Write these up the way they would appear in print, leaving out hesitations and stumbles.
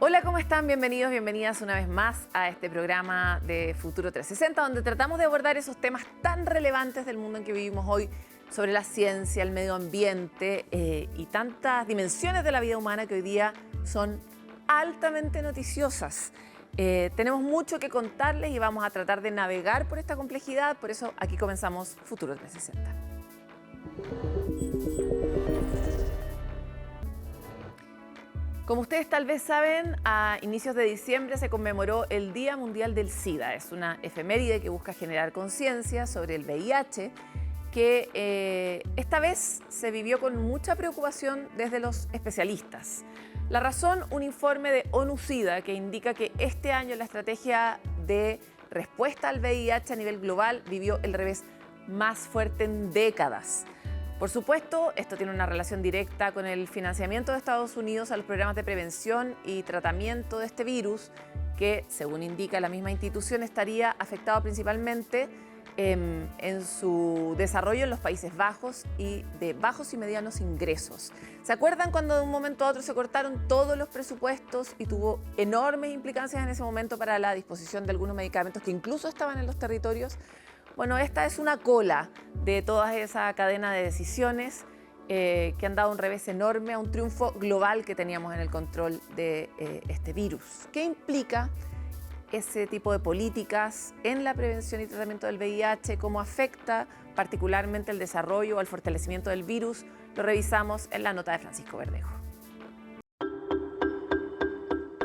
Hola, ¿cómo están? Bienvenidos, bienvenidas una vez más a este programa de Futuro 360, donde tratamos de abordar esos temas tan relevantes del mundo en que vivimos hoy, sobre la ciencia, el medio ambiente y tantas dimensiones de la vida humana que hoy día son altamente noticiosas. Tenemos mucho que contarles y vamos a tratar de navegar por esta complejidad, por eso aquí comenzamos Futuro 360. Como ustedes tal vez saben, a inicios de diciembre se conmemoró el Día Mundial del SIDA. Es una efeméride que busca generar conciencia sobre el VIH, que esta vez se vivió con mucha preocupación desde los especialistas. La razón, un informe de ONU-SIDA que indica que este año la estrategia de respuesta al VIH a nivel global vivió el revés más fuerte en décadas. Por supuesto, esto tiene una relación directa con el financiamiento de Estados Unidos a los programas de prevención y tratamiento de este virus, que, según indica la misma institución, estaría afectado principalmente en su desarrollo en los Países Bajos y de bajos y medianos ingresos. ¿Se acuerdan cuando de un momento a otro se cortaron todos los presupuestos y tuvo enormes implicancias en ese momento para la disposición de algunos medicamentos que incluso estaban en los territorios? Bueno, esta es una cola de toda esa cadena de decisiones que han dado un revés enorme a un triunfo global que teníamos en el control de este virus. ¿Qué implica ese tipo de políticas en la prevención y tratamiento del VIH? ¿Cómo afecta particularmente el desarrollo o el fortalecimiento del virus? Lo revisamos en la nota de Francisco Verdejo.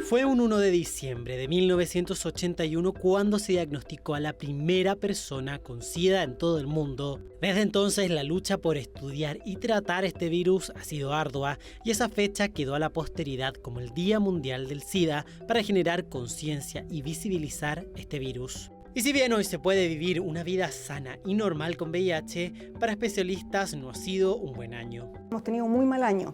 Fue un 1 de diciembre de 1981 cuando se diagnosticó a la primera persona con SIDA en todo el mundo. Desde entonces la lucha por estudiar y tratar este virus ha sido ardua y esa fecha quedó a la posteridad como el Día Mundial del SIDA para generar conciencia y visibilizar este virus. Y si bien hoy se puede vivir una vida sana y normal con VIH, para especialistas no ha sido un buen año. Hemos tenido un muy mal año.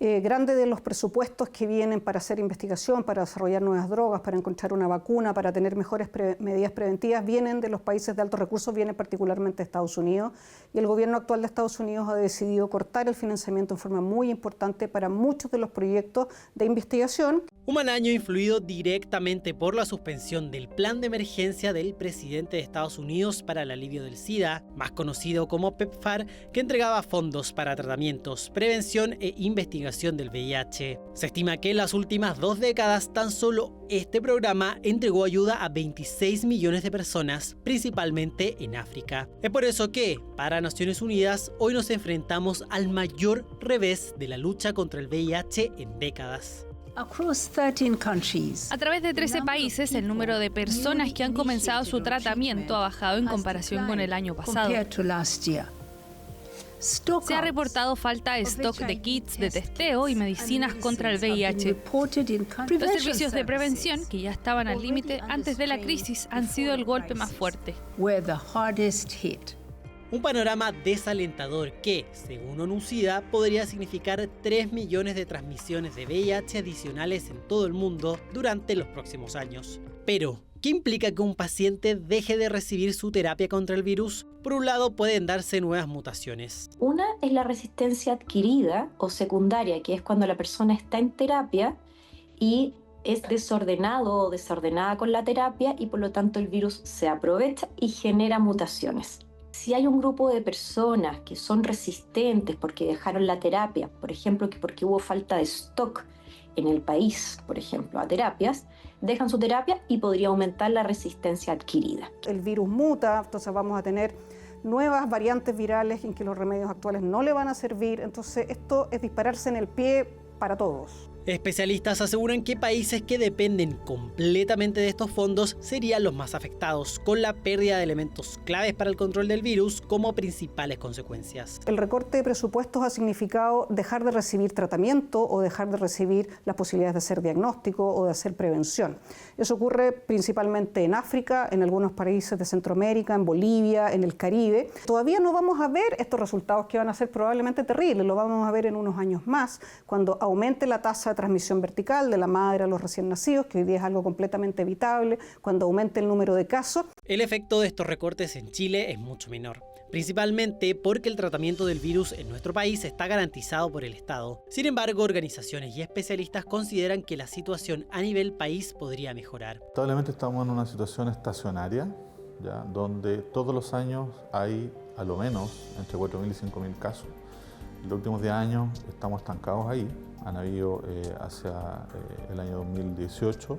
Grande de los presupuestos que vienen para hacer investigación, para desarrollar nuevas drogas, para encontrar una vacuna, para tener mejores medidas preventivas, vienen de los países de altos recursos, vienen particularmente de Estados Unidos. Y el gobierno actual de Estados Unidos ha decidido cortar el financiamiento en forma muy importante para muchos de los proyectos de investigación. Un mal año influido directamente por la suspensión del plan de emergencia del presidente de Estados Unidos para el alivio del SIDA, más conocido como PEPFAR, que entregaba fondos para tratamientos, prevención e investigación del VIH. Se estima que en las últimas 2 décadas tan solo este programa entregó ayuda a 26 millones de personas, principalmente en África. Es por eso que, para Naciones Unidas, hoy nos enfrentamos al mayor revés de la lucha contra el VIH en décadas. A través de 13 países, el número de personas que han comenzado su tratamiento ha bajado en comparación con el año pasado. Se ha reportado falta de stock de kits de testeo y medicinas contra el VIH. Los servicios de prevención, que ya estaban al límite antes de la crisis, han sido el golpe más fuerte. Un panorama desalentador que, según ONU-SIDA, podría significar 3 millones de transmisiones de VIH adicionales en todo el mundo durante los próximos años. Pero, ¿qué implica que un paciente deje de recibir su terapia contra el virus? Por un lado, pueden darse nuevas mutaciones. Una es la resistencia adquirida o secundaria, que es cuando la persona está en terapia y es desordenado o desordenada con la terapia y por lo tanto el virus se aprovecha y genera mutaciones. Si hay un grupo de personas que son resistentes porque dejaron la terapia, por ejemplo, porque hubo falta de stock en el país, por ejemplo, a terapias, dejan su terapia y podría aumentar la resistencia adquirida. El virus muta, entonces vamos a tener nuevas variantes virales en que los remedios actuales no le van a servir, entonces esto es dispararse en el pie para todos. Especialistas aseguran que países que dependen completamente de estos fondos serían los más afectados, con la pérdida de elementos claves para el control del virus como principales consecuencias. El recorte de presupuestos ha significado dejar de recibir tratamiento o dejar de recibir las posibilidades de hacer diagnóstico o de hacer prevención. Eso ocurre principalmente en África, en algunos países de Centroamérica, en Bolivia, en el Caribe. Todavía no vamos a ver estos resultados que van a ser probablemente terribles, lo vamos a ver en unos años más, cuando aumente la tasa de transmisión vertical de la madre a los recién nacidos, que hoy día es algo completamente evitable, cuando aumente el número de casos. El efecto de estos recortes en Chile es mucho menor. principalmente porque el tratamiento del virus en nuestro país está garantizado por el Estado. Sin embargo, organizaciones y especialistas consideran que la situación a nivel país podría mejorar. Lamentablemente estamos en una situación estacionaria, ¿ya? Donde todos los años hay a lo menos entre 4.000 y 5.000 casos. En los últimos 10 años estamos estancados ahí. Han habido hacia el año 2018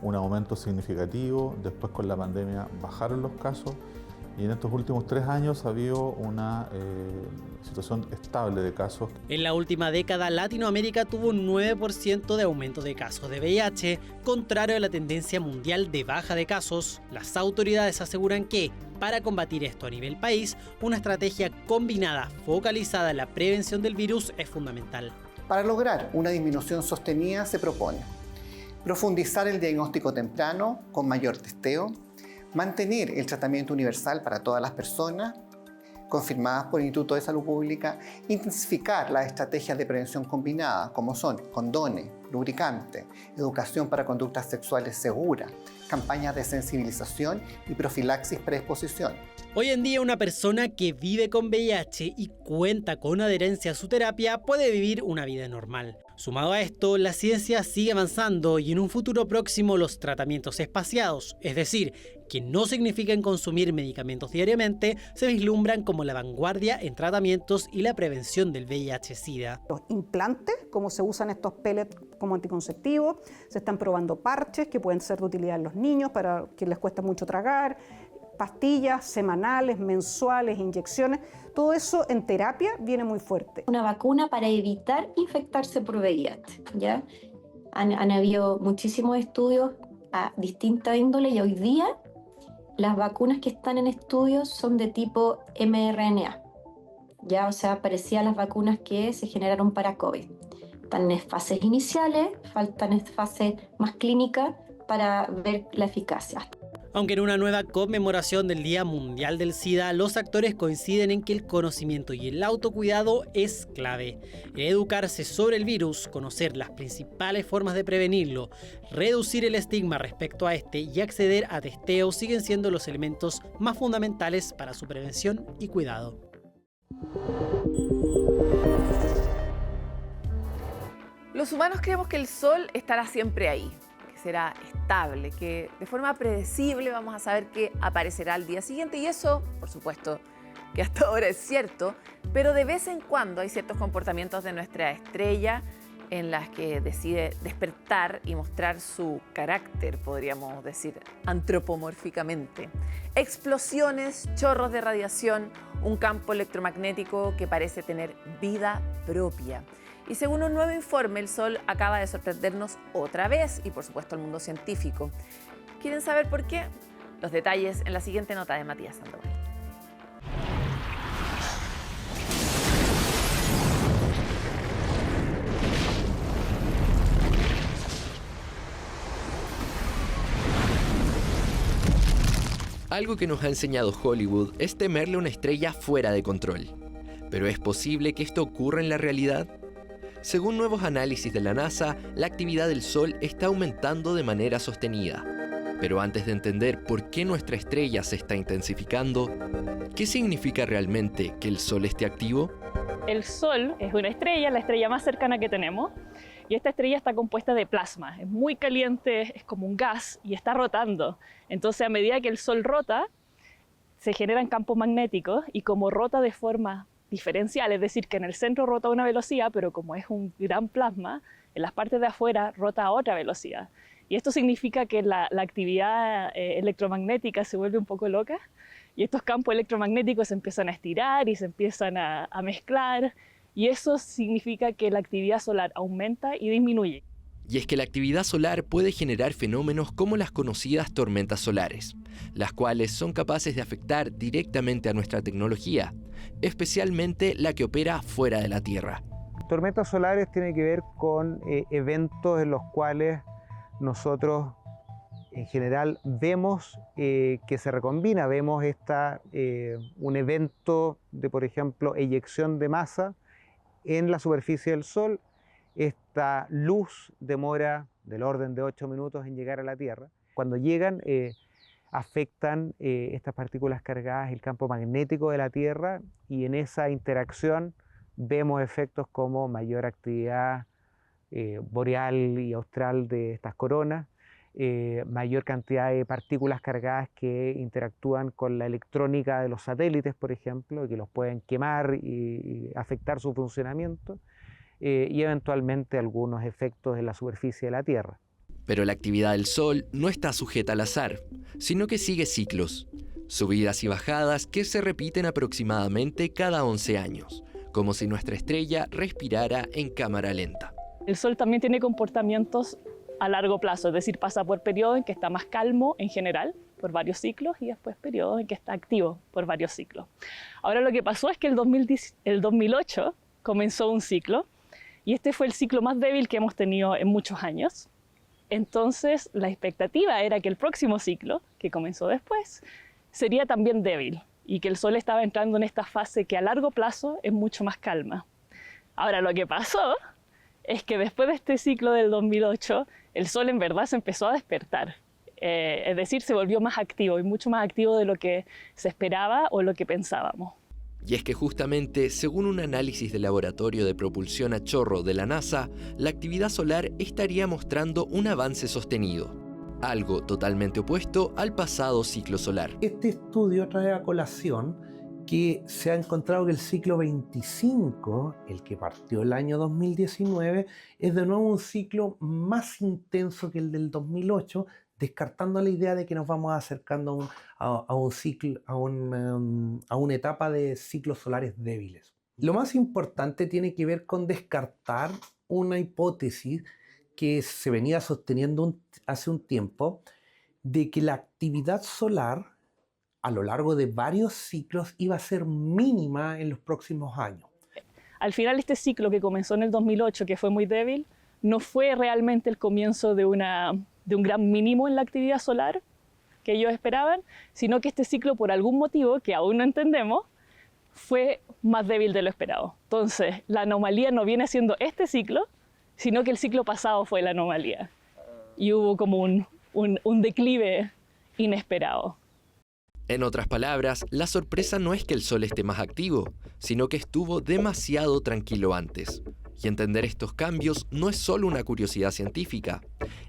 un aumento significativo, después con la pandemia bajaron los casos y en estos últimos 3 años ha habido una situación estable de casos. En la última década, Latinoamérica tuvo un 9% de aumento de casos de VIH, contrario a la tendencia mundial de baja de casos. Las autoridades aseguran que, para combatir esto a nivel país, una estrategia combinada focalizada en la prevención del virus es fundamental. Para lograr una disminución sostenida se propone profundizar el diagnóstico temprano con mayor testeo, mantener el tratamiento universal para todas las personas confirmadas por el Instituto de Salud Pública, intensificar las estrategias de prevención combinada como son condones, lubricantes, educación para conductas sexuales seguras, campañas de sensibilización y profilaxis preexposición. Hoy en día, una persona que vive con VIH y cuenta con adherencia a su terapia puede vivir una vida normal. Sumado a esto, la ciencia sigue avanzando y en un futuro próximo los tratamientos espaciados, es decir, que no significan consumir medicamentos diariamente, se vislumbran como la vanguardia en tratamientos y la prevención del VIH-Sida. Los implantes, como se usan estos pellets como anticonceptivos, se están probando parches que pueden ser de utilidad en los niños para que les cuesta mucho tragar, pastillas semanales, mensuales, inyecciones, todo eso en terapia viene muy fuerte. Una vacuna para evitar infectarse por VIH, ¿ya? Han habido muchísimos estudios a distinta índole y hoy día las vacunas que están en estudios son de tipo mRNA, ¿ya? O sea, parecía las vacunas que se generaron para COVID. Están en fases iniciales, faltan en fases más clínicas para ver la eficacia. Aunque en una nueva conmemoración del Día Mundial del SIDA, los actores coinciden en que el conocimiento y el autocuidado es clave. Educarse sobre el virus, conocer las principales formas de prevenirlo, reducir el estigma respecto a este y acceder a testeo siguen siendo los elementos más fundamentales para su prevención y cuidado. Los humanos creemos que el sol estará siempre ahí, que será estable, que de forma predecible vamos a saber que aparecerá al día siguiente y eso, por supuesto, que hasta ahora es cierto, pero de vez en cuando hay ciertos comportamientos de nuestra estrella en las que decide despertar y mostrar su carácter, podríamos decir, antropomórficamente. Explosiones, chorros de radiación, un campo electromagnético que parece tener vida propia. Y según un nuevo informe, el Sol acaba de sorprendernos otra vez y por supuesto al mundo científico. ¿Quieren saber por qué? Los detalles en la siguiente nota de Matías Sandoval. Algo que nos ha enseñado Hollywood es temerle a una estrella fuera de control. ¿Pero es posible que esto ocurra en la realidad? Según nuevos análisis de la NASA, la actividad del Sol está aumentando de manera sostenida. Pero antes de entender por qué nuestra estrella se está intensificando, ¿qué significa realmente que el Sol esté activo? El Sol es una estrella, la estrella más cercana que tenemos, y esta estrella está compuesta de plasma. Es muy caliente, es como un gas y está rotando. Entonces, a medida que el Sol rota, se generan campos magnéticos y como rota de forma diferencial, es decir, que en el centro rota a una velocidad, pero como es un gran plasma, en las partes de afuera rota a otra velocidad. Y esto significa que la actividad electromagnética se vuelve un poco loca y estos campos electromagnéticos se empiezan a estirar y se empiezan a mezclar y eso significa que la actividad solar aumenta y disminuye. Y es que la actividad solar puede generar fenómenos como las conocidas tormentas solares, las cuales son capaces de afectar directamente a nuestra tecnología, especialmente la que opera fuera de la Tierra. Tormentas solares tienen que ver con eventos en los cuales nosotros en general vemos que se recombina, vemos un evento de, por ejemplo, eyección de masa en la superficie del Sol. Esta luz demora del orden de 8 minutos en llegar a la Tierra. Cuando llegan, afectan estas partículas cargadas el campo magnético de la Tierra, y en esa interacción vemos efectos como mayor actividad boreal y austral de estas coronas, mayor cantidad de partículas cargadas que interactúan con la electrónica de los satélites, por ejemplo, que los pueden quemar y afectar su funcionamiento, y eventualmente algunos efectos en la superficie de la Tierra. Pero la actividad del Sol no está sujeta al azar, sino que sigue ciclos, subidas y bajadas que se repiten aproximadamente cada 11 años, como si nuestra estrella respirara en cámara lenta. El Sol también tiene comportamientos a largo plazo, es decir, pasa por periodos en que está más calmo en general, por varios ciclos, y después periodos en que está activo por varios ciclos. Ahora lo que pasó es que el 2008 comenzó un ciclo, y este fue el ciclo más débil que hemos tenido en muchos años. Entonces, la expectativa era que el próximo ciclo, que comenzó después, sería también débil, y que el Sol estaba entrando en esta fase que a largo plazo es mucho más calma. Ahora, lo que pasó es que después de este ciclo del 2008, el Sol en verdad se empezó a despertar. Es decir, se volvió más activo, y mucho más activo de lo que se esperaba o lo que pensábamos. Y es que justamente, según un análisis del laboratorio de propulsión a chorro de la NASA, la actividad solar estaría mostrando un avance sostenido, algo totalmente opuesto al pasado ciclo solar. Este estudio trae a colación que se ha encontrado que el ciclo 25, el que partió el año 2019, es de nuevo un ciclo más intenso que el del 2008, descartando la idea de que nos vamos acercando a una etapa de ciclos solares débiles. Lo más importante tiene que ver con descartar una hipótesis que se venía sosteniendo hace un tiempo, de que la actividad solar a lo largo de varios ciclos iba a ser mínima en los próximos años. Al final, este ciclo que comenzó en el 2008, que fue muy débil, no fue realmente el comienzo de un gran mínimo en la actividad solar que ellos esperaban, sino que este ciclo, por algún motivo que aún no entendemos, fue más débil de lo esperado. Entonces, la anomalía no viene siendo este ciclo, sino que el ciclo pasado fue la anomalía. Y hubo como un declive inesperado. En otras palabras, la sorpresa no es que el Sol esté más activo, sino que estuvo demasiado tranquilo antes. Y entender estos cambios no es solo una curiosidad científica,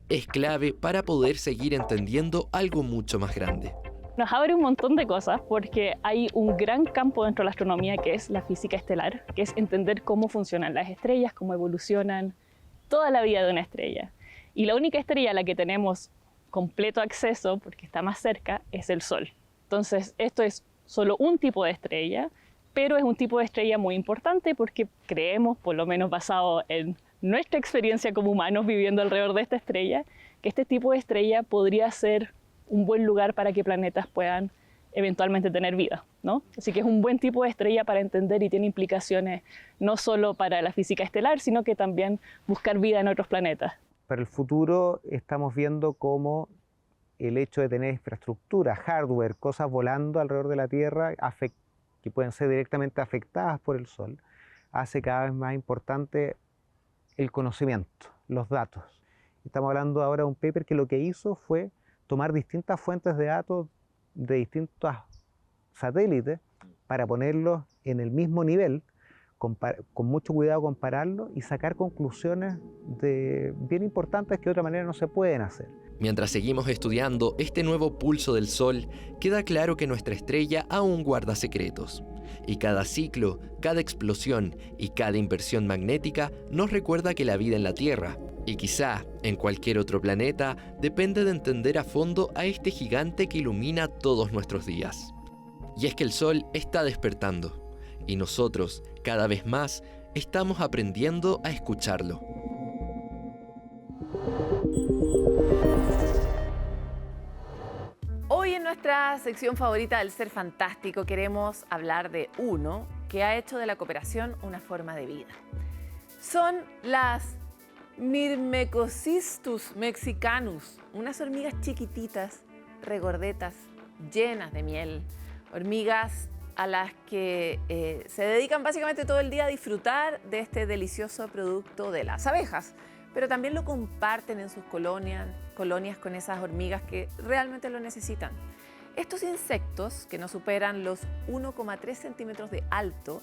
es clave para poder seguir entendiendo algo mucho más grande. Nos abre un montón de cosas porque hay un gran campo dentro de la astronomía que es la física estelar, que es entender cómo funcionan las estrellas, cómo evolucionan, toda la vida de una estrella. Y la única estrella a la que tenemos completo acceso, porque está más cerca, es el Sol. Entonces, esto es solo un tipo de estrella, pero es un tipo de estrella muy importante porque creemos, por lo menos basado en nuestra experiencia como humanos viviendo alrededor de esta estrella, que este tipo de estrella podría ser un buen lugar para que planetas puedan eventualmente tener vida, ¿no? Así que es un buen tipo de estrella para entender y tiene implicaciones no solo para la física estelar, sino que también buscar vida en otros planetas. Para el futuro estamos viendo cómo el hecho de tener infraestructura, hardware, cosas volando alrededor de la Tierra que pueden ser directamente afectadas por el Sol, hace cada vez más importante el conocimiento, los datos. Estamos hablando ahora de un paper que lo que hizo fue tomar distintas fuentes de datos de distintos satélites para ponerlos en el mismo nivel, con mucho cuidado compararlos y sacar conclusiones bien importantes que de otra manera no se pueden hacer. Mientras seguimos estudiando este nuevo pulso del Sol, queda claro que nuestra estrella aún guarda secretos. Y cada ciclo, cada explosión y cada inversión magnética nos recuerda que la vida en la Tierra, y quizá en cualquier otro planeta, depende de entender a fondo a este gigante que ilumina todos nuestros días. Y es que el Sol está despertando, y nosotros, cada vez más, estamos aprendiendo a escucharlo. Hoy en nuestra sección favorita del Ser Fantástico queremos hablar de uno que ha hecho de la cooperación una forma de vida. Son las Myrmecocystus mexicanus, unas hormigas chiquititas, regordetas, llenas de miel, hormigas a las que se dedican básicamente todo el día a disfrutar de este delicioso producto de las abejas. pero también lo comparten en sus colonias con esas hormigas que realmente lo necesitan. Estos insectos, que no superan los 1,3 centímetros de alto,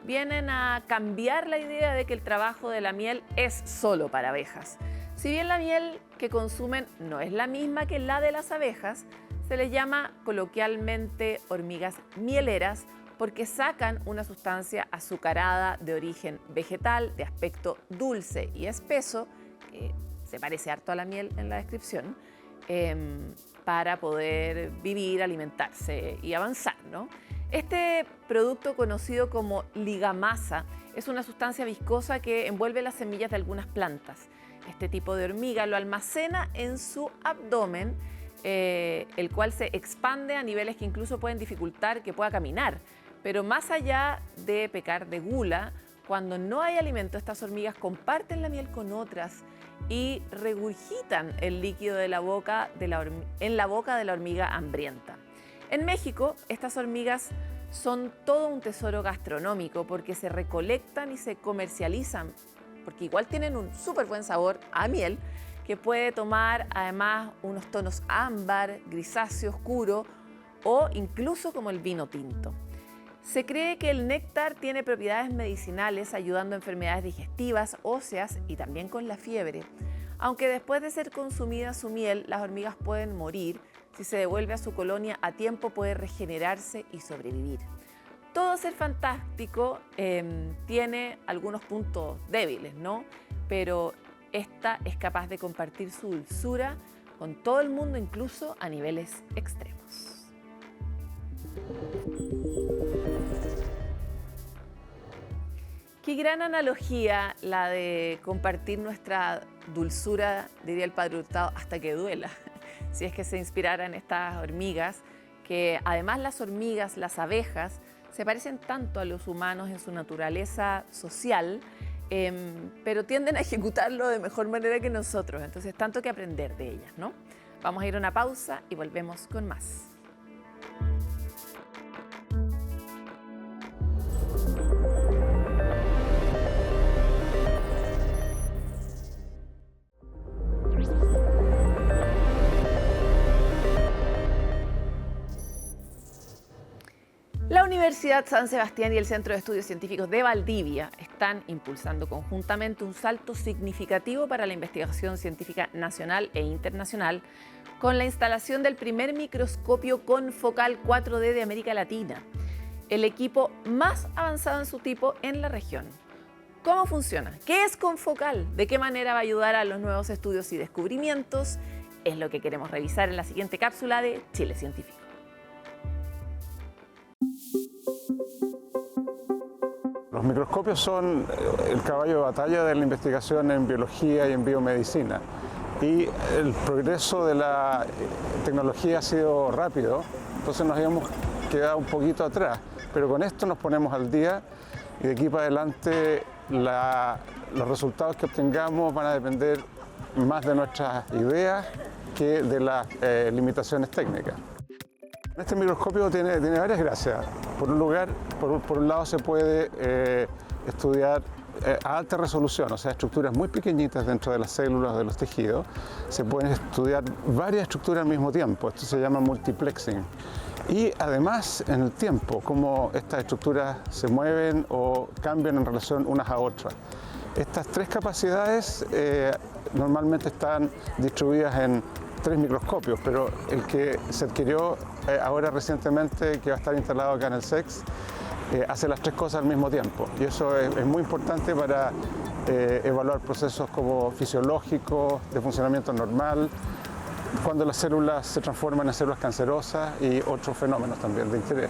vienen a cambiar la idea de que el trabajo de la miel es solo para abejas. Si bien la miel que consumen no es la misma que la de las abejas, se les llama coloquialmente hormigas mieleras porque sacan una sustancia azucarada de origen vegetal, de aspecto dulce y espeso, que se parece harto a la miel en la descripción, para poder vivir, alimentarse y avanzar, ¿no? Este producto, conocido como ligamasa, es una sustancia viscosa que envuelve las semillas de algunas plantas. Este tipo de hormiga lo almacena en su abdomen, el cual se expande a niveles que incluso pueden dificultar que pueda caminar. Pero más allá de pecar de gula, cuando no hay alimento, estas hormigas comparten la miel con otras y regurgitan el líquido de la boca en la boca de la hormiga hambrienta. En México, estas hormigas son todo un tesoro gastronómico porque se recolectan y se comercializan, porque igual tienen un súper buen sabor a miel, que puede tomar además unos tonos ámbar, grisáceo, oscuro o incluso como el vino tinto. Se cree que el néctar tiene propiedades medicinales ayudando a enfermedades digestivas, óseas y también con la fiebre. Aunque después de ser consumida su miel, las hormigas pueden morir, si se devuelve a su colonia a tiempo puede regenerarse y sobrevivir. Todo ser fantástico tiene algunos puntos débiles, ¿no? Pero esta es capaz de compartir su dulzura con todo el mundo, incluso a niveles extremos. Qué gran analogía la de compartir nuestra dulzura, diría el Padre Hurtado, hasta que duela. Si es que se inspirara en estas hormigas, que además las hormigas, las abejas, se parecen tanto a los humanos en su naturaleza social, pero tienden a ejecutarlo de mejor manera que nosotros. Entonces, tanto que aprender de ellas, ¿no? Vamos a ir a una pausa y volvemos con más. La Universidad San Sebastián y el Centro de Estudios Científicos de Valdivia están impulsando conjuntamente un salto significativo para la investigación científica nacional e internacional con la instalación del primer microscopio confocal 4D de América Latina, el equipo más avanzado en su tipo en la región. ¿Cómo funciona? ¿Qué es confocal? ¿De qué manera va a ayudar a los nuevos estudios y descubrimientos? Es lo que queremos revisar en la siguiente cápsula de Chile Científico. Los microscopios son el caballo de batalla de la investigación en biología y en biomedicina. Y el progreso de la tecnología ha sido rápido, entonces nos habíamos quedado un poquito atrás. Pero con esto nos ponemos al día y de aquí para adelante los resultados que obtengamos van a depender más de nuestras ideas que de las limitaciones técnicas. Este microscopio tiene varias gracias. Por un lado se puede estudiar a alta resolución, o sea, estructuras muy pequeñitas dentro de las células de los tejidos. Se pueden estudiar varias estructuras al mismo tiempo, esto se llama multiplexing. Y además en el tiempo, cómo estas estructuras se mueven o cambian en relación unas a otras. Estas tres capacidades normalmente están distribuidas en 3 microscopios, pero el que se adquirió ahora recientemente, que va a estar instalado acá en el SEX, hace las 3 cosas al mismo tiempo. Y eso es muy importante para evaluar procesos como fisiológicos, de funcionamiento normal, cuando las células se transforman en células cancerosas y otros fenómenos también de interés.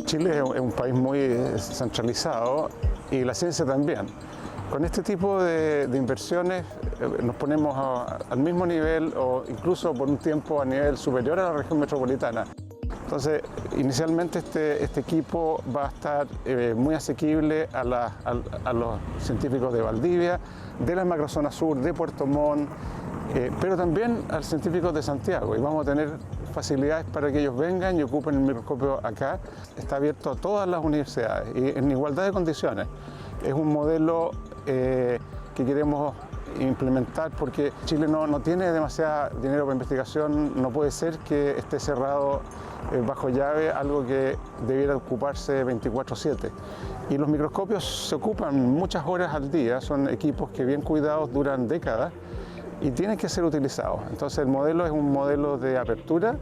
Chile es un país muy centralizado y la ciencia también. Con este tipo de inversiones nos ponemos al mismo nivel o incluso por un tiempo a nivel superior a la región metropolitana. Entonces, inicialmente este equipo va a estar muy asequible a los científicos de Valdivia, de la macrozona sur, de Puerto Montt, pero también a los científicos de Santiago. Y vamos a tener facilidades para que ellos vengan y ocupen el microscopio acá. Está abierto a todas las universidades y en igualdad de condiciones. Es un modelo que queremos implementar, porque Chile no tiene demasiado dinero para investigación. No puede ser que esté cerrado bajo llave, algo que debiera ocuparse 24/7. Y los microscopios se ocupan muchas horas al día, son equipos que bien cuidados duran décadas y tienen que ser utilizados. Entonces el modelo es un modelo de apertura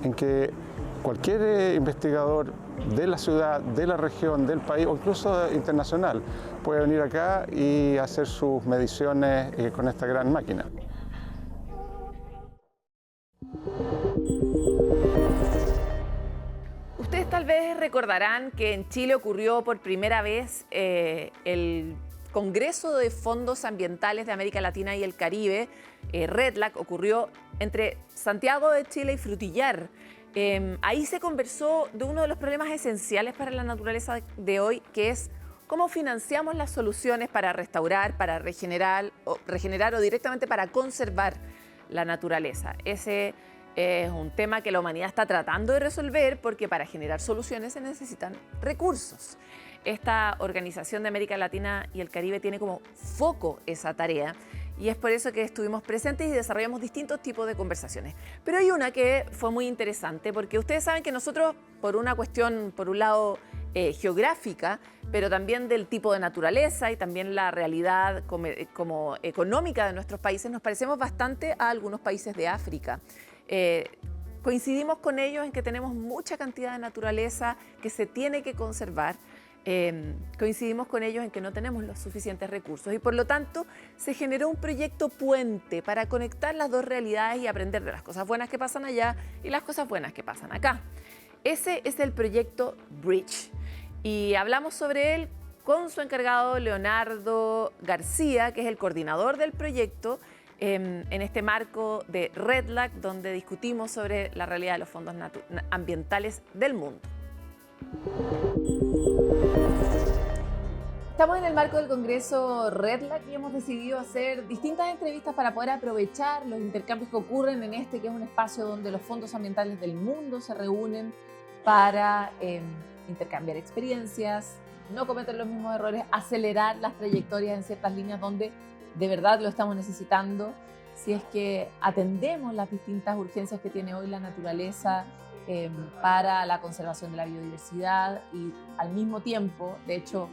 en que cualquier investigador de la ciudad, de la región, del país o incluso internacional puede venir acá y hacer sus mediciones con esta gran máquina. Ustedes tal vez recordarán que en Chile ocurrió por primera vez el Congreso de Fondos Ambientales de América Latina y el Caribe, REDLAC, ocurrió entre Santiago de Chile y Frutillar. Ahí se conversó de uno de los problemas esenciales para la naturaleza de hoy, que es cómo financiamos las soluciones para restaurar, para regenerar o directamente para conservar la naturaleza. Ese es un tema que la humanidad está tratando de resolver porque para generar soluciones se necesitan recursos. Esta Organización de América Latina y el Caribe tiene como foco esa tarea y es por eso que estuvimos presentes y desarrollamos distintos tipos de conversaciones. Pero hay una que fue muy interesante porque ustedes saben que nosotros, por una cuestión, por un lado geográfica, pero también del tipo de naturaleza y también la realidad como económica de nuestros países, nos parecemos bastante a algunos países de África. Coincidimos con ellos en que tenemos mucha cantidad de naturaleza que se tiene que conservar. Coincidimos con ellos en que no tenemos los suficientes recursos y por lo tanto se generó un proyecto puente para conectar las dos realidades y aprender de las cosas buenas que pasan allá y las cosas buenas que pasan acá. Ese es el proyecto Bridge y hablamos sobre él con su encargado Leonardo García, que es el coordinador del proyecto, en este marco de REDLAC, donde discutimos sobre la realidad de los fondos ambientales del mundo. Estamos en el marco del Congreso REDLAC y hemos decidido hacer distintas entrevistas para poder aprovechar los intercambios que ocurren en que es un espacio donde los fondos ambientales del mundo se reúnen para intercambiar experiencias, no cometer los mismos errores, acelerar las trayectorias en ciertas líneas donde de verdad lo estamos necesitando, si es que atendemos las distintas urgencias que tiene hoy la naturaleza para la conservación de la biodiversidad y al mismo tiempo, de hecho,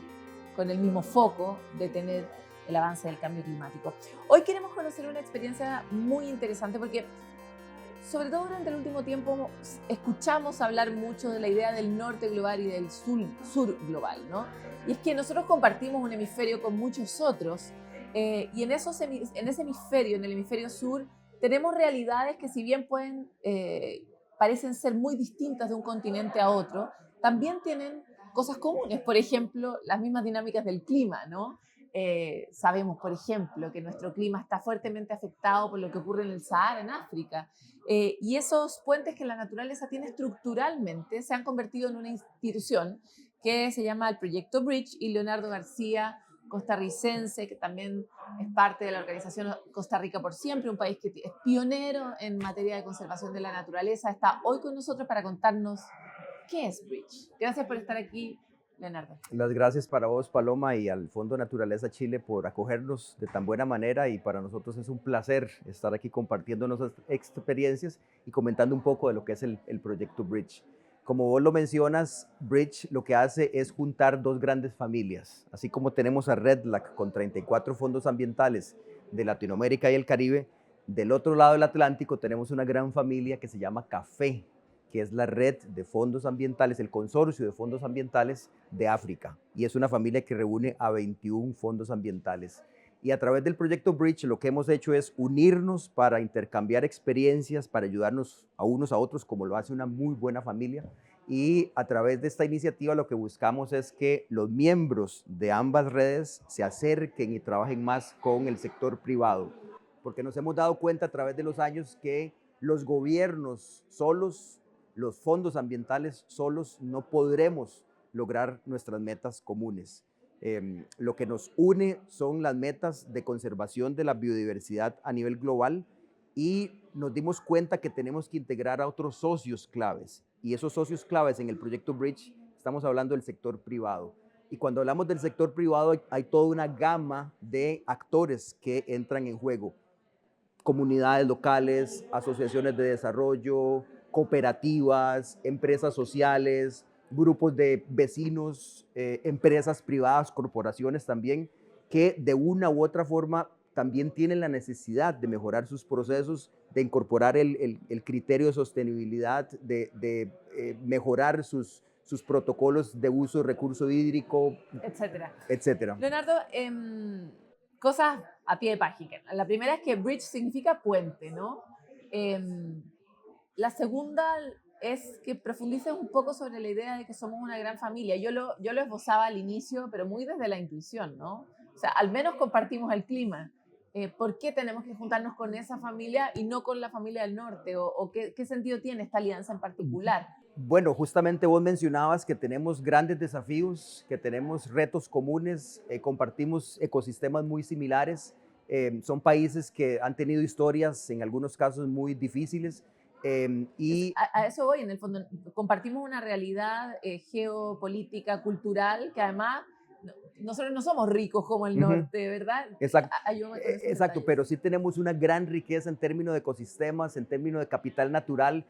con el mismo foco, detener el avance del cambio climático. Hoy queremos conocer una experiencia muy interesante porque, sobre todo durante el último tiempo, escuchamos hablar mucho de la idea del norte global y del sur global, ¿no? Y es que nosotros compartimos un hemisferio con muchos otros y en ese hemisferio, en el hemisferio sur, tenemos realidades que si bien parecen ser muy distintas de un continente a otro, también tienen cosas comunes, por ejemplo, las mismas dinámicas del clima, ¿no? Sabemos, por ejemplo, que nuestro clima está fuertemente afectado por lo que ocurre en el Sahara, en África, y esos puentes que la naturaleza tiene estructuralmente se han convertido en una institución que se llama el Proyecto Bridge, y Leonardo García, costarricense, que también es parte de la organización Costa Rica por Siempre, un país que es pionero en materia de conservación de la naturaleza, está hoy con nosotros para contarnos qué es Bridge. Gracias por estar aquí, Leonardo. Las gracias para vos, Paloma, y al Fondo Naturaleza Chile por acogernos de tan buena manera, y para nosotros es un placer estar aquí compartiendo nuestras experiencias y comentando un poco de lo que es el proyecto Bridge. Como vos lo mencionas, Bridge lo que hace es juntar dos grandes familias. Así como tenemos a REDLAC con 34 fondos ambientales de Latinoamérica y el Caribe, del otro lado del Atlántico tenemos una gran familia que se llama CAFE, que es la red de fondos ambientales, el consorcio de fondos ambientales de África. Y es una familia que reúne a 21 fondos ambientales. Y a través del proyecto Bridge lo que hemos hecho es unirnos para intercambiar experiencias, para ayudarnos a unos a otros, como lo hace una muy buena familia. Y a través de esta iniciativa lo que buscamos es que los miembros de ambas redes se acerquen y trabajen más con el sector privado. Porque nos hemos dado cuenta a través de los años que los gobiernos solos, los fondos ambientales solos, no podremos lograr nuestras metas comunes. Lo que nos une son las metas de conservación de la biodiversidad a nivel global, y nos dimos cuenta que tenemos que integrar a otros socios claves, y esos socios claves en el proyecto Bridge, estamos hablando del sector privado. Y cuando hablamos del sector privado hay toda una gama de actores que entran en juego. Comunidades locales, asociaciones de desarrollo, cooperativas, empresas sociales, grupos de vecinos, empresas privadas, corporaciones también, que de una u otra forma también tienen la necesidad de mejorar sus procesos, de incorporar el criterio de sostenibilidad, de mejorar sus protocolos de uso de recurso hídrico, etcétera. etcétera. Leonardo, cosas a pie de página. La primera es que bridge significa puente, ¿no? La segunda es que profundices un poco sobre la idea de que somos una gran familia. Yo lo esbozaba al inicio, pero muy desde la intuición, ¿no? O sea, al menos compartimos el clima. ¿Por qué tenemos que juntarnos con esa familia y no con la familia del norte? ¿O qué sentido tiene esta alianza en particular? Bueno, justamente vos mencionabas que tenemos grandes desafíos, que tenemos retos comunes, compartimos ecosistemas muy similares, son países que han tenido historias, en algunos casos, muy difíciles. Y a eso voy, en el fondo, compartimos una realidad geopolítica, cultural, que además nosotros no somos ricos como el norte, ¿verdad? Exacto, pero sí tenemos una gran riqueza en términos de ecosistemas, en términos de capital natural.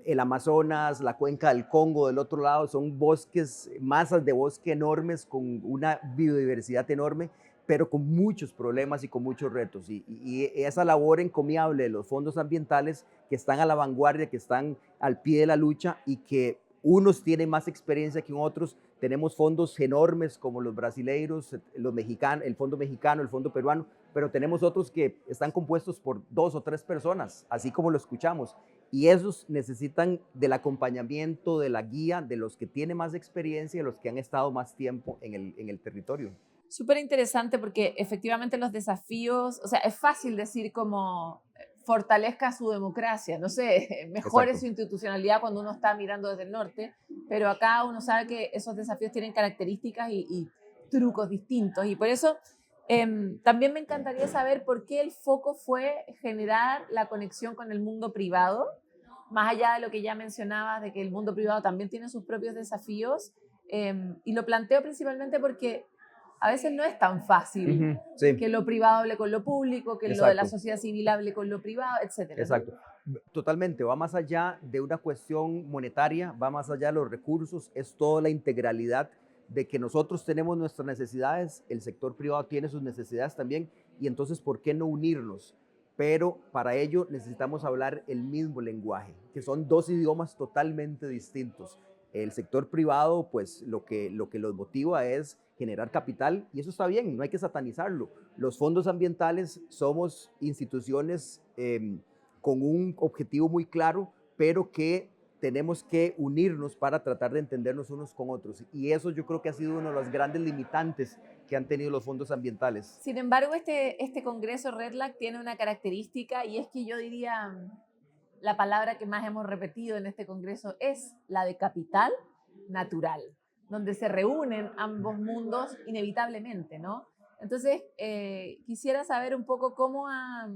El Amazonas, la cuenca del Congo del otro lado, son bosques, masas de bosque enormes con una biodiversidad enorme, pero con muchos problemas y con muchos retos. Y esa labor encomiable de los fondos ambientales que están a la vanguardia, que están al pie de la lucha y que unos tienen más experiencia que otros. Tenemos fondos enormes como los brasileiros, los mexicanos, el fondo mexicano, el fondo peruano, pero tenemos otros que están compuestos por 2 o 3 personas, así como lo escuchamos. Y esos necesitan del acompañamiento, de la guía, de los que tienen más experiencia, de los que han estado más tiempo en el territorio. Súper interesante porque efectivamente los desafíos, o sea, es fácil decir como fortalezca su democracia, no sé, mejore su institucionalidad cuando uno está mirando desde el norte, pero acá uno sabe que esos desafíos tienen características y trucos distintos y por eso también me encantaría saber por qué el foco fue generar la conexión con el mundo privado, más allá de lo que ya mencionabas, de que el mundo privado también tiene sus propios desafíos, y lo planteo principalmente porque a veces no es tan fácil que lo privado hable con lo público, que lo de la sociedad civil hable con lo privado, etcétera. Exacto. Totalmente, va más allá de una cuestión monetaria, va más allá de los recursos, es toda la integralidad de que nosotros tenemos nuestras necesidades, el sector privado tiene sus necesidades también, y entonces, ¿por qué no unirnos? Pero para ello necesitamos hablar el mismo lenguaje, que son 2 idiomas totalmente distintos. El sector privado, pues lo que los motiva es generar capital, y eso está bien, no hay que satanizarlo. Los fondos ambientales somos instituciones con un objetivo muy claro, pero que tenemos que unirnos para tratar de entendernos unos con otros. Y eso yo creo que ha sido uno de los grandes limitantes que han tenido los fondos ambientales. Sin embargo, este Congreso REDLAC tiene una característica y es que yo diría, la palabra que más hemos repetido en este Congreso es la de capital natural, donde se reúnen ambos mundos inevitablemente, ¿no? Entonces, quisiera saber un poco cómo ha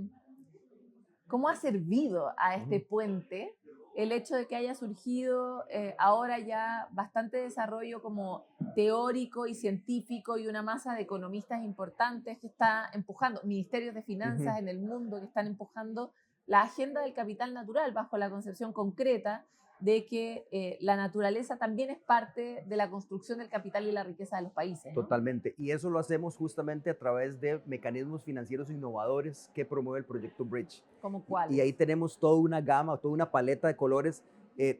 servido a este puente el hecho de que haya surgido ahora ya bastante desarrollo como teórico y científico y una masa de economistas importantes que está empujando, ministerios de finanzas en el mundo que están empujando la agenda del capital natural bajo la concepción concreta de que la naturaleza también es parte de la construcción del capital y la riqueza de los países, ¿no? Totalmente, y eso lo hacemos justamente a través de mecanismos financieros innovadores que promueve el proyecto Bridge. ¿Cómo cuáles? Y ahí tenemos toda una gama, toda una paleta de colores.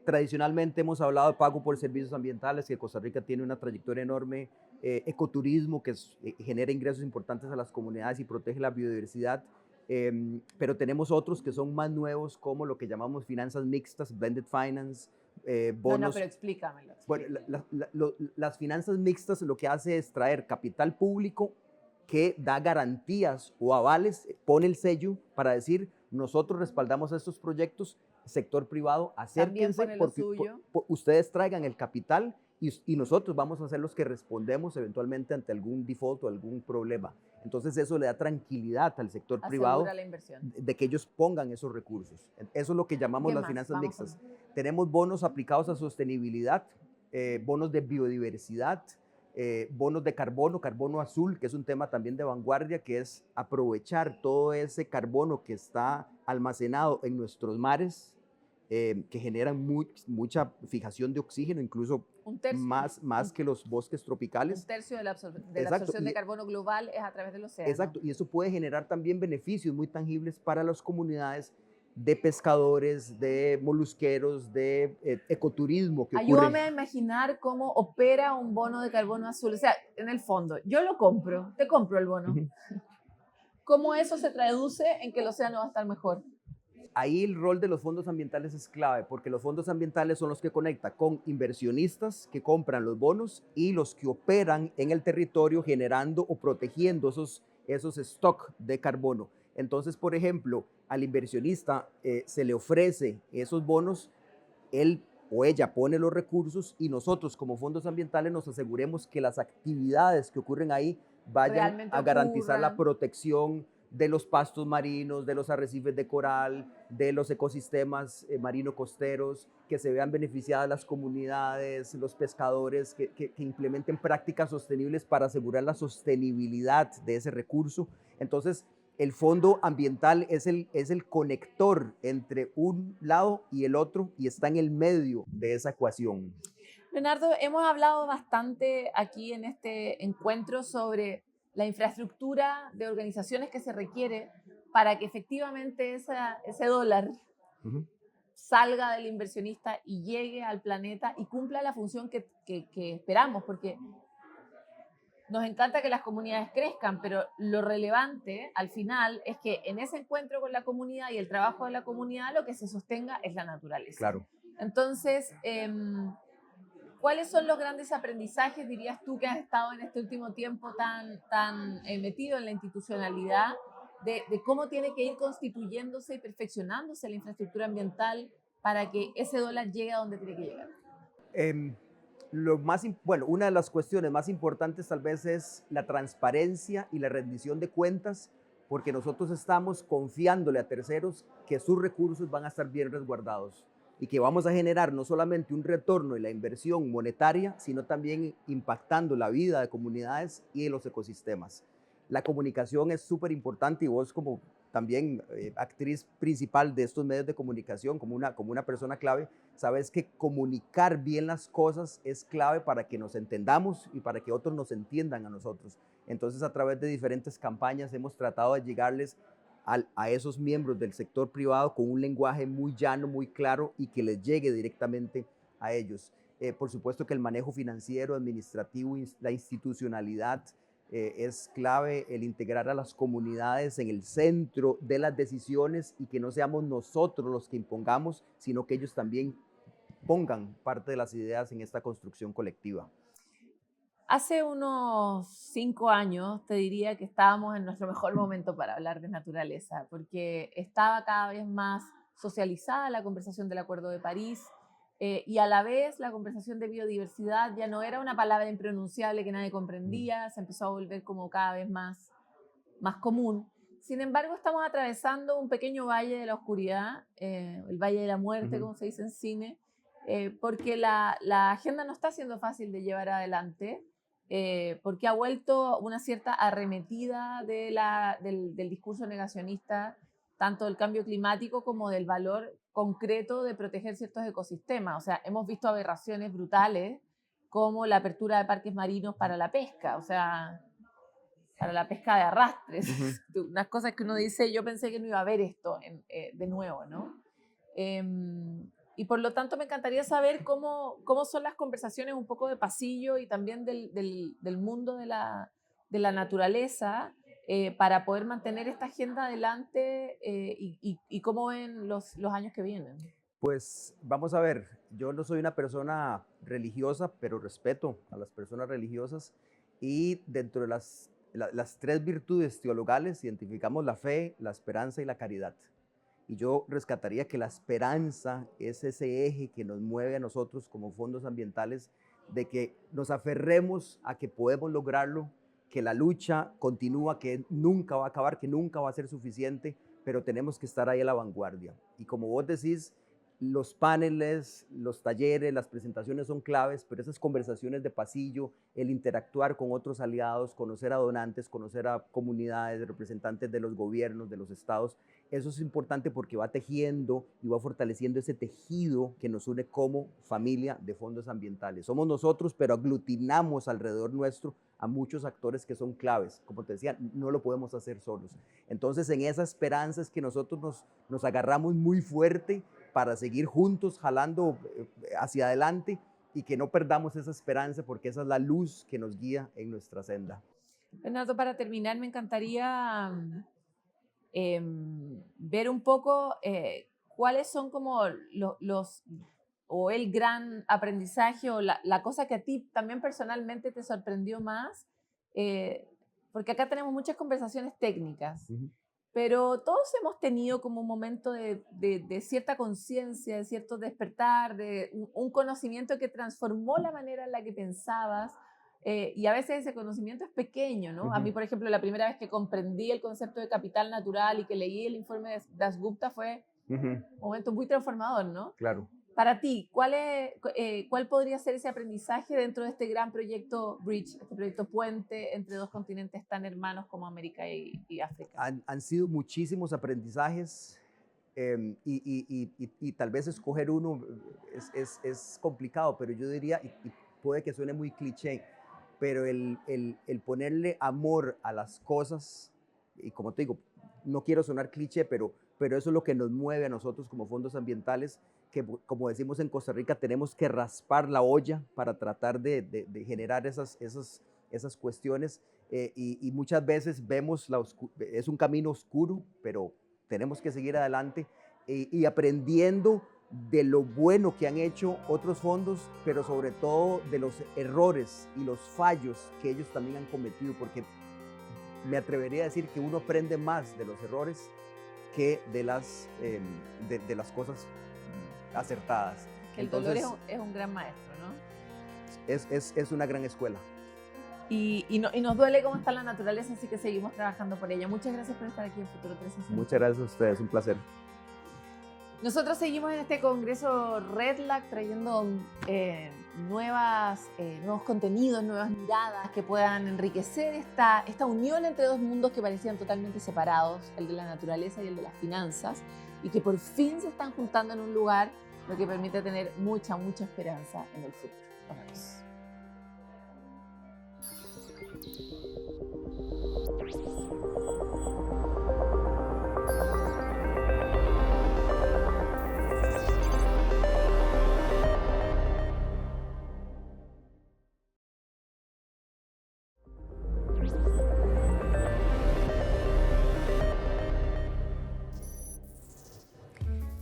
Tradicionalmente hemos hablado de pago por servicios ambientales, que Costa Rica tiene una trayectoria enorme, ecoturismo, que genera ingresos importantes a las comunidades y protege la biodiversidad. Pero tenemos otros que son más nuevos, como lo que llamamos finanzas mixtas, blended finance, bonos. No, pero explícamelo. Bueno, las finanzas mixtas lo que hace es traer capital público que da garantías o avales, pone el sello para decir, nosotros respaldamos estos proyectos, sector privado, acérquense porque ustedes traigan el capital y nosotros vamos a ser los que respondemos eventualmente ante algún default o algún problema. Entonces eso le da tranquilidad al sector privado de que ellos pongan esos recursos. Eso es lo que llamamos las finanzas mixtas. Tenemos bonos aplicados a sostenibilidad, bonos de biodiversidad, bonos de carbono, carbono azul, que es un tema también de vanguardia, que es aprovechar todo ese carbono que está almacenado en nuestros mares, que generan mucha fijación de oxígeno, incluso más que los bosques tropicales. Un tercio de la absorción de carbono global es a través del océano. Exacto, y eso puede generar también beneficios muy tangibles para las comunidades de pescadores, de molusqueros, de ecoturismo que ocurre. Ayúdame a imaginar cómo opera un bono de carbono azul. O sea, en el fondo, yo lo compro, te compro el bono. ¿Cómo eso se traduce en que el océano va a estar mejor? Ahí el rol de los fondos ambientales es clave, porque los fondos ambientales son los que conectan con inversionistas que compran los bonos y los que operan en el territorio generando o protegiendo esos stocks de carbono. Entonces, por ejemplo, al inversionista se le ofrece esos bonos, él o ella pone los recursos y nosotros como fondos ambientales nos aseguremos que las actividades que ocurren ahí vayan realmente a garantizar la protección de los pastos marinos, de los arrecifes de coral, de los ecosistemas marino-costeros, que se vean beneficiadas las comunidades, los pescadores, que implementen prácticas sostenibles para asegurar la sostenibilidad de ese recurso. Entonces, el fondo ambiental es el conector entre un lado y el otro y está en el medio de esa ecuación. Leonardo, hemos hablado bastante aquí en este encuentro sobre la infraestructura de organizaciones que se requiere para que efectivamente ese dólar salga del inversionista y llegue al planeta y cumpla la función que esperamos, porque nos encanta que las comunidades crezcan, pero lo relevante al final es que en ese encuentro con la comunidad y el trabajo de la comunidad lo que se sostenga es la naturaleza. Claro. Entonces, ¿cuáles son los grandes aprendizajes, dirías tú, que has estado en este último tiempo tan metido en la institucionalidad, de cómo tiene que ir constituyéndose y perfeccionándose la infraestructura ambiental para que ese dólar llegue a donde tiene que llegar? Una de las cuestiones más importantes tal vez es la transparencia y la rendición de cuentas, porque nosotros estamos confiándole a terceros que sus recursos van a estar bien resguardados y que vamos a generar no solamente un retorno en la inversión monetaria, sino también impactando la vida de comunidades y de los ecosistemas. La comunicación es súper importante y vos como también actriz principal de estos medios de comunicación, como una persona clave, sabes que comunicar bien las cosas es clave para que nos entendamos y para que otros nos entiendan a nosotros. Entonces, a través de diferentes campañas hemos tratado de llegarles a esos miembros del sector privado con un lenguaje muy llano, muy claro y que les llegue directamente a ellos. Por supuesto que el manejo financiero, administrativo, la institucionalidad, es clave el integrar a las comunidades en el centro de las decisiones y que no seamos nosotros los que impongamos, sino que ellos también pongan parte de las ideas en esta construcción colectiva. Hace unos 5 años te diría que estábamos en nuestro mejor momento para hablar de naturaleza, porque estaba cada vez más socializada la conversación del Acuerdo de París, y a la vez la conversación de biodiversidad ya no era una palabra impronunciable que nadie comprendía, se empezó a volver como cada vez más común. Sin embargo, estamos atravesando un pequeño valle de la oscuridad, el valle de la muerte, como se dice en cine, porque la agenda no está siendo fácil de llevar adelante, porque ha vuelto una cierta arremetida del discurso negacionista, tanto del cambio climático como del valor concreto de proteger ciertos ecosistemas. O sea, hemos visto aberraciones brutales como la apertura de parques marinos para la pesca, o sea, para la pesca de arrastres. Unas cosas que uno dice, yo pensé que no iba a haber esto de nuevo, ¿no? Y por lo tanto me encantaría saber cómo son las conversaciones un poco de pasillo y también del mundo de la naturaleza, para poder mantener esta agenda adelante, y cómo ven los años que vienen. Pues vamos a ver, yo no soy una persona religiosa, pero respeto a las personas religiosas y dentro de las 3 virtudes teologales identificamos la fe, la esperanza y la caridad. Y yo rescataría que la esperanza es ese eje que nos mueve a nosotros como fondos ambientales, de que nos aferremos a que podemos lograrlo, que la lucha continúa, que nunca va a acabar, que nunca va a ser suficiente, pero tenemos que estar ahí a la vanguardia. Y como vos decís, los paneles, los talleres, las presentaciones son claves, pero esas conversaciones de pasillo, el interactuar con otros aliados, conocer a donantes, conocer a comunidades, representantes de los gobiernos, de los estados, eso es importante porque va tejiendo y va fortaleciendo ese tejido que nos une como familia de fondos ambientales. Somos nosotros, pero aglutinamos alrededor nuestro a muchos actores que son claves. Como te decía, no lo podemos hacer solos. Entonces, en esa esperanza es que nosotros nos agarramos muy fuerte para seguir juntos jalando hacia adelante y que no perdamos esa esperanza porque esa es la luz que nos guía en nuestra senda. Bernardo, para terminar, me encantaría ver un poco cuáles son como o el gran aprendizaje o la cosa que a ti también personalmente te sorprendió más, porque acá tenemos muchas conversaciones técnicas. Pero todos hemos tenido como un momento de cierta conciencia, de cierto despertar, de un conocimiento que transformó la manera en la que pensabas, y a veces ese conocimiento es pequeño, ¿no? A mí, por ejemplo, la primera vez que comprendí el concepto de capital natural y que leí el informe de Dasgupta fue un momento muy transformador, ¿no? Claro. Para ti, ¿cuál podría ser ese aprendizaje dentro de este gran proyecto Bridge, este proyecto puente entre dos continentes tan hermanos como América y África? Han sido muchísimos aprendizajes y tal vez escoger uno es complicado, pero yo diría, y puede que suene muy cliché, pero el ponerle amor a las cosas, y como te digo, no quiero sonar cliché, pero eso es lo que nos mueve a nosotros como fondos ambientales, que como decimos en Costa Rica, tenemos que raspar la olla para tratar de generar esas cuestiones y muchas veces vemos es un camino oscuro, pero tenemos que seguir adelante y aprendiendo de lo bueno que han hecho otros fondos, pero sobre todo de los errores y los fallos que ellos también han cometido, porque me atrevería a decir que uno aprende más de los errores que de las cosas acertadas. El dolor es un gran maestro, ¿no? Es una gran escuela. Y nos duele cómo está la naturaleza, así que seguimos trabajando por ella. Muchas gracias por estar aquí en Futuro 360. Muchas gracias a ustedes, un placer. Nosotros seguimos en este congreso REDLAC trayendo nuevos contenidos, nuevas miradas que puedan enriquecer esta unión entre dos mundos que parecían totalmente separados, el de la naturaleza y el de las finanzas, y que por fin se están juntando en un lugar, lo que permite tener mucha esperanza en el futuro. Nos vemos.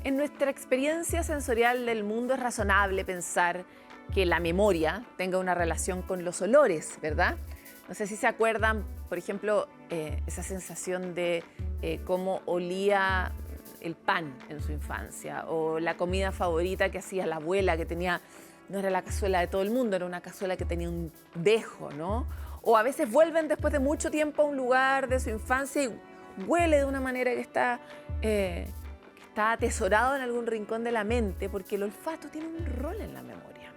En nuestra experiencia sensorial del mundo es razonable pensar que la memoria tenga una relación con los olores, ¿verdad? No sé si se acuerdan, por ejemplo, esa sensación de cómo olía el pan en su infancia o la comida favorita que hacía la abuela, que tenía, no era la cazuela de todo el mundo, era una cazuela que tenía un dejo, ¿no? O a veces vuelven después de mucho tiempo a un lugar de su infancia y huele de una manera que está atesorado en algún rincón de la mente, porque el olfato tiene un rol en la memoria.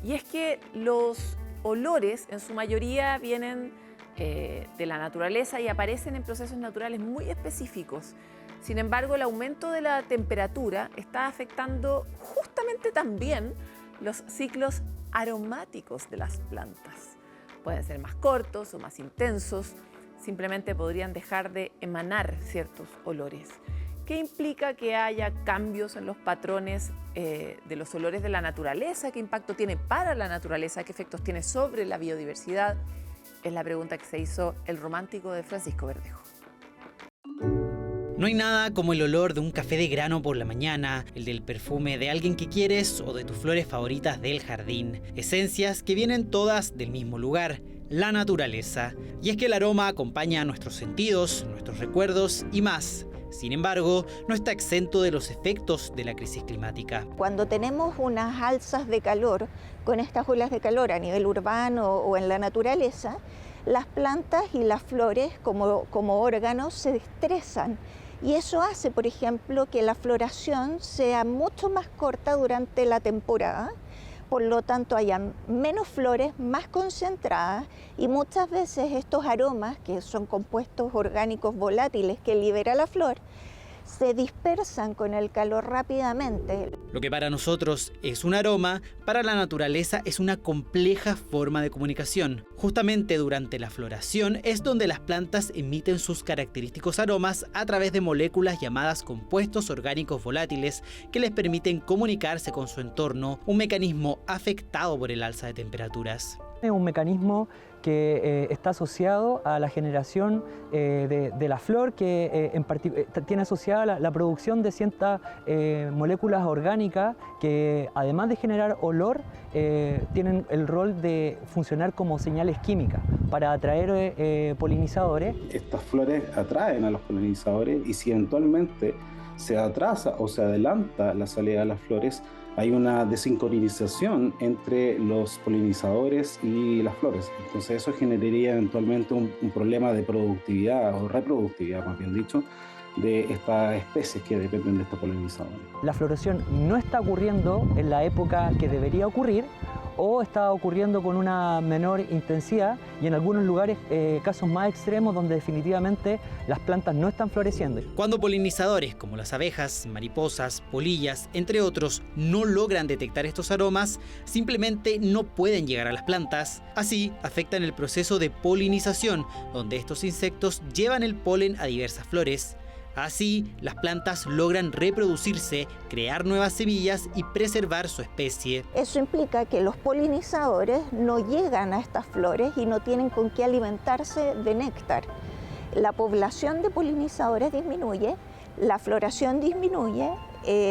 Y es que los olores en su mayoría vienen de la naturaleza y aparecen en procesos naturales muy específicos. Sin embargo, el aumento de la temperatura está afectando justamente también los ciclos aromáticos de las plantas. Pueden ser más cortos o más intensos, simplemente podrían dejar de emanar ciertos olores. ¿Qué implica que haya cambios en los patrones de los olores de la naturaleza? ¿Qué impacto tiene para la naturaleza? ¿Qué efectos tiene sobre la biodiversidad? Es la pregunta que se hizo el romántico de Francisco Verdejo. No hay nada como el olor de un café de grano por la mañana, el del perfume de alguien que quieres o de tus flores favoritas del jardín. Esencias que vienen todas del mismo lugar, la naturaleza. Y es que el aroma acompaña a nuestros sentidos, nuestros recuerdos y más. Sin embargo, no está exento de los efectos de la crisis climática. Cuando tenemos unas alzas de calor, con estas olas de calor a nivel urbano o en la naturaleza, las plantas y las flores como órganos se estresan Y eso hace, por ejemplo, que la floración sea mucho más corta durante la temporada, por lo tanto hayan menos flores, más concentradas, y muchas veces estos aromas, que son compuestos orgánicos volátiles que libera la flor, se dispersan con el calor rápidamente. Lo que para nosotros es un aroma, para la naturaleza es una compleja forma de comunicación. Justamente durante la floración es donde las plantas emiten sus característicos aromas a través de moléculas llamadas compuestos orgánicos volátiles que les permiten comunicarse con su entorno, un mecanismo afectado por el alza de temperaturas. Es un mecanismo que está asociado a la generación de la flor, que tiene asociada la producción de ciertas moléculas orgánicas que, además de generar olor, tienen el rol de funcionar como señales químicas para atraer polinizadores. Estas flores atraen a los polinizadores, y si eventualmente se atrasa o se adelanta la salida de las flores, hay una desincronización entre los polinizadores y las flores. Entonces eso generaría eventualmente un problema de productividad o reproductividad, más bien dicho, de estas especies que dependen de estos polinizadores. La floración no está ocurriendo en la época que debería ocurrir, o está ocurriendo con una menor intensidad, y en algunos lugares casos más extremos donde definitivamente las plantas no están floreciendo. Cuando polinizadores como las abejas, mariposas, polillas, entre otros, no logran detectar estos aromas, simplemente no pueden llegar a las plantas. Así afectan el proceso de polinización, donde estos insectos llevan el polen a diversas flores. Así, las plantas logran reproducirse, crear nuevas semillas y preservar su especie. Eso implica que los polinizadores no llegan a estas flores y no tienen con qué alimentarse de néctar. La población de polinizadores disminuye, la floración disminuye,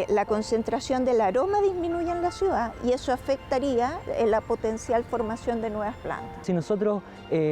la concentración del aroma disminuye en la ciudad, y eso afectaría la potencial formación de nuevas plantas. Si nosotros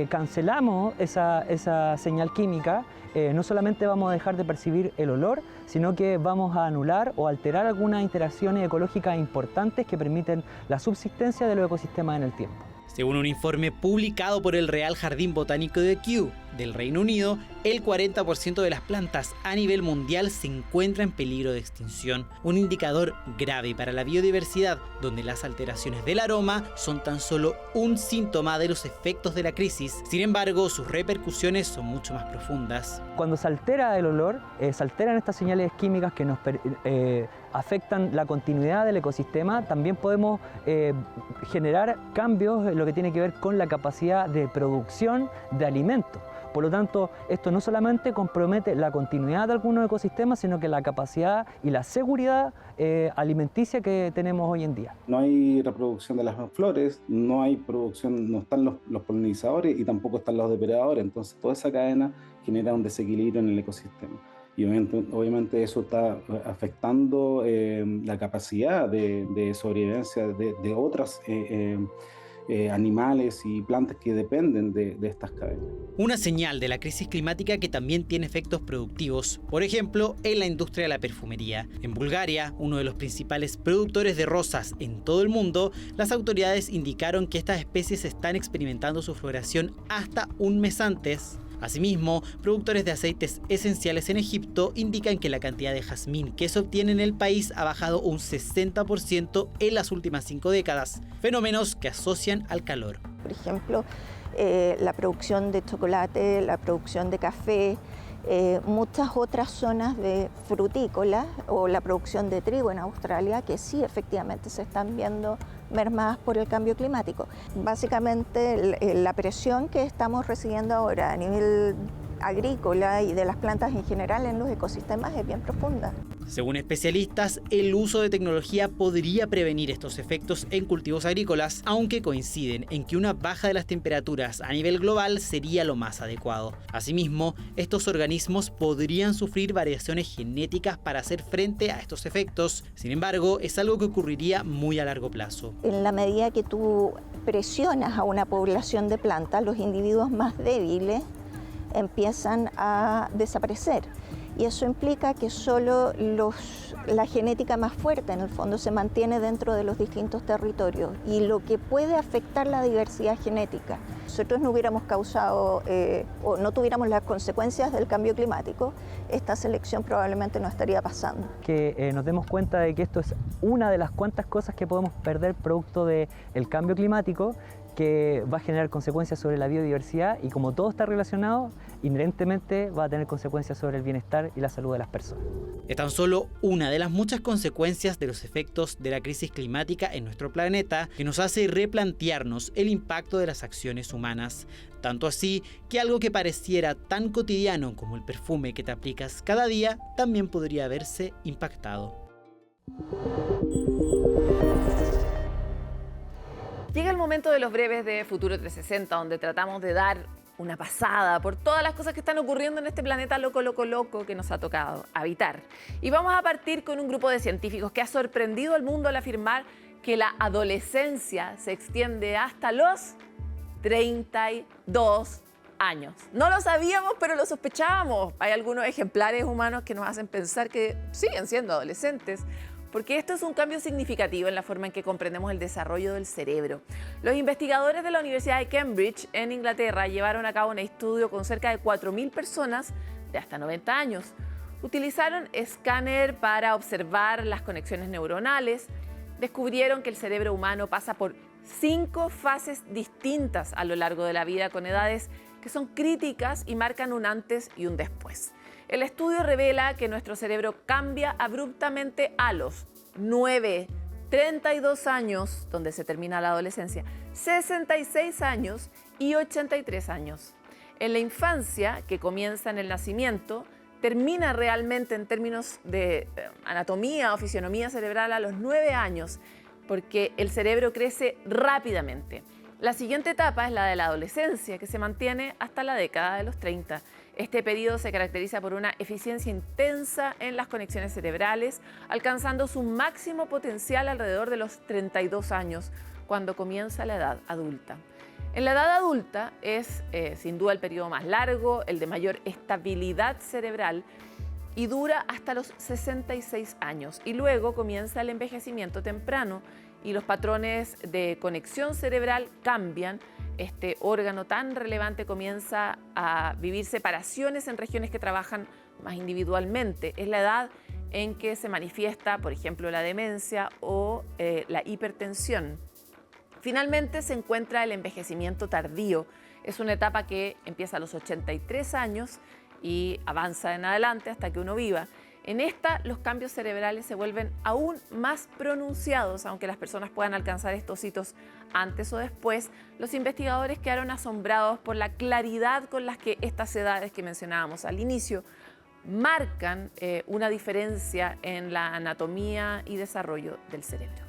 cancelamos esa señal química, no solamente vamos a dejar de percibir el olor, sino que vamos a anular o alterar algunas interacciones ecológicas importantes que permiten la subsistencia de los ecosistemas en el tiempo. Según un informe publicado por el Real Jardín Botánico de Kew, del Reino Unido, el 40% de las plantas a nivel mundial se encuentra en peligro de extinción, un indicador grave para la biodiversidad, donde las alteraciones del aroma son tan solo un síntoma de los efectos de la crisis. Sin embargo, sus repercusiones son mucho más profundas. Cuando se altera el olor, se alteran estas señales químicas que nos afectan la continuidad del ecosistema. También podemos generar cambios en lo que tiene que ver con la capacidad de producción de alimentos. Por lo tanto, esto no solamente compromete la continuidad de algunos ecosistemas, sino que la capacidad y la seguridad alimenticia que tenemos hoy en día. No hay reproducción de las flores, no hay producción, no están los polinizadores y tampoco están los depredadores. Entonces, toda esa cadena genera un desequilibrio en el ecosistema. Y obviamente eso está afectando la capacidad de sobrevivencia de otras animales y plantas que dependen de estas cadenas. Una señal de la crisis climática que también tiene efectos productivos, por ejemplo, en la industria de la perfumería. En Bulgaria, uno de los principales productores de rosas en todo el mundo, las autoridades indicaron que estas especies están experimentando su floración hasta un mes antes. Asimismo, productores de aceites esenciales en Egipto indican que la cantidad de jazmín que se obtiene en el país ha bajado un 60% en las últimas 5 décadas, fenómenos que asocian al calor. Por ejemplo, la producción de chocolate, la producción de café, muchas otras zonas de frutícolas o la producción de trigo en Australia, que sí efectivamente se están viendo mermadas por el cambio climático. Básicamente la presión que estamos recibiendo ahora a nivel agrícola y de las plantas en general en los ecosistemas es bien profunda. Según especialistas, el uso de tecnología podría prevenir estos efectos en cultivos agrícolas, aunque coinciden en que una baja de las temperaturas a nivel global sería lo más adecuado. Asimismo, estos organismos podrían sufrir variaciones genéticas para hacer frente a estos efectos. Sin embargo, es algo que ocurriría muy a largo plazo. En la medida que tú presionas a una población de plantas, los individuos más débiles empiezan a desaparecer. y eso implica que solo la genética más fuerte en el fondo se mantiene dentro de los distintos territorios y lo que puede afectar la diversidad genética. Nosotros no hubiéramos causado o no tuviéramos las consecuencias del cambio climático, esta selección probablemente no estaría pasando. Que nos demos cuenta de que esto es una de las cuantas cosas que podemos perder producto del cambio climático, que va a generar consecuencias sobre la biodiversidad y como todo está relacionado, inherentemente va a tener consecuencias sobre el bienestar y la salud de las personas. Es tan solo una de las muchas consecuencias de los efectos de la crisis climática en nuestro planeta que nos hace replantearnos el impacto de las acciones humanas. Tanto así que algo que pareciera tan cotidiano como el perfume que te aplicas cada día también podría verse impactado. Llega el momento de los breves de Futuro 360, donde tratamos de dar una pasada por todas las cosas que están ocurriendo en este planeta loco que nos ha tocado habitar. Y vamos a partir con un grupo de científicos que ha sorprendido al mundo al afirmar que la adolescencia se extiende hasta los 32 años. No lo sabíamos, pero lo sospechábamos. Hay algunos ejemplares humanos que nos hacen pensar que siguen siendo adolescentes, porque esto es un cambio significativo en la forma en que comprendemos el desarrollo del cerebro. Los investigadores de la Universidad de Cambridge, en Inglaterra, llevaron a cabo un estudio con cerca de 4.000 personas de hasta 90 años. Utilizaron escáner para observar las conexiones neuronales. Descubrieron que el cerebro humano pasa por 5 fases distintas a lo largo de la vida, con edades que son críticas y marcan un antes y un después. El estudio revela que nuestro cerebro cambia abruptamente a los 9, 32 años, donde se termina la adolescencia, 66 años y 83 años. En la infancia, que comienza en el nacimiento, termina realmente en términos de anatomía o fisionomía cerebral a los 9 años, porque el cerebro crece rápidamente. La siguiente etapa es la de la adolescencia, que se mantiene hasta la década de los 30. Este periodo se caracteriza por una eficiencia intensa en las conexiones cerebrales, alcanzando su máximo potencial alrededor de los 32 años, cuando comienza la edad adulta. En la edad adulta es sin duda el periodo más largo, el de mayor estabilidad cerebral, y dura hasta los 66 años. Y luego comienza el envejecimiento temprano y los patrones de conexión cerebral cambian. Este órgano tan relevante comienza a vivir separaciones en regiones que trabajan más individualmente. Es la edad en que se manifiesta, por ejemplo, la demencia o la hipertensión. Finalmente se encuentra el envejecimiento tardío. Es una etapa que empieza a los 83 años y avanza en adelante hasta que uno viva. En esta, los cambios cerebrales se vuelven aún más pronunciados, aunque las personas puedan alcanzar estos hitos antes o después. Los investigadores quedaron asombrados por la claridad con las que estas edades que mencionábamos al inicio marcan una diferencia en la anatomía y desarrollo del cerebro.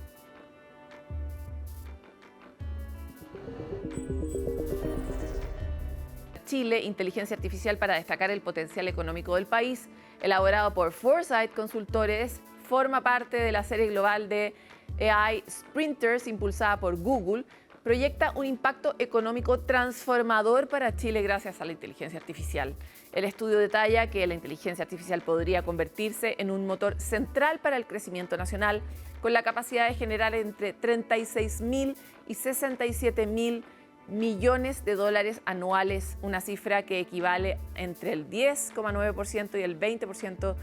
Chile, inteligencia artificial para destacar el potencial económico del país, elaborado por Foresight Consultores, forma parte de la serie global de AI Sprinters impulsada por Google. Proyecta un impacto económico transformador para Chile gracias a la inteligencia artificial. El estudio detalla que la inteligencia artificial podría convertirse en un motor central para el crecimiento nacional, con la capacidad de generar entre 36.000 y 67.000 millones de dólares anuales, una cifra que equivale entre el 10,9% y el 20%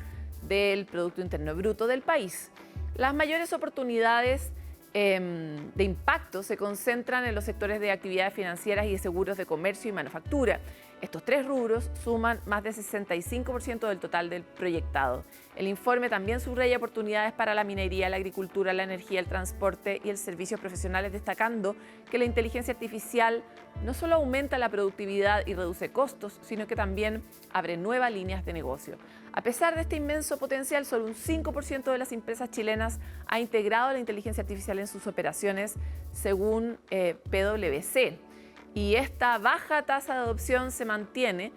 del Producto Interno Bruto del país. Las mayores oportunidades de impacto se concentran en los sectores de actividades financieras y de seguros de comercio y manufactura. Estos 3 rubros suman más del 65% del total del proyectado. El informe también subraya oportunidades para la minería, la agricultura, la energía, el transporte y el servicios profesionales, destacando que la inteligencia artificial no solo aumenta la productividad y reduce costos, sino que también abre nuevas líneas de negocio. A pesar de este inmenso potencial, solo un 5% de las empresas chilenas ha integrado la inteligencia artificial en sus operaciones, según PwC. Y esta baja tasa de adopción se mantiene.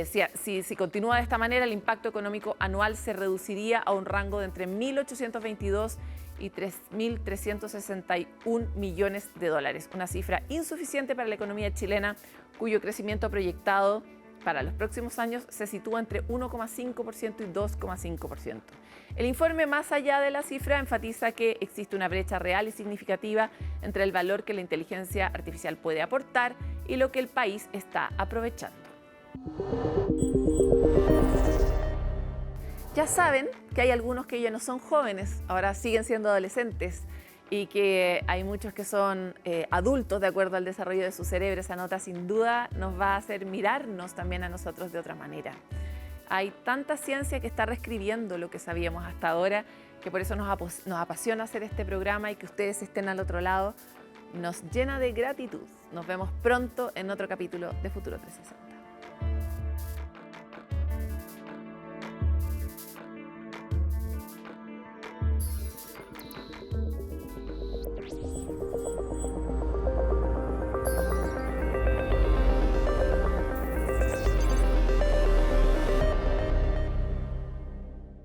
Si continúa de esta manera, el impacto económico anual se reduciría a un rango de entre 1.822 y 3.361 millones de dólares, una cifra insuficiente para la economía chilena, cuyo crecimiento proyectado para los próximos años se sitúa entre 1,5% y 2,5%. El informe, más allá de la cifra, enfatiza que existe una brecha real y significativa entre el valor que la inteligencia artificial puede aportar y lo que el país está aprovechando. Ya saben que hay algunos que ya no son jóvenes, ahora siguen siendo adolescentes, y que hay muchos que son adultos de acuerdo al desarrollo de su cerebro. Esa nota sin duda nos va a hacer mirarnos también a nosotros de otra manera. Hay tanta ciencia que está reescribiendo lo que sabíamos hasta ahora, que por eso nos apasiona hacer este programa, y que ustedes estén al otro lado nos llena de gratitud. Nos vemos pronto en otro capítulo de Futuro 360.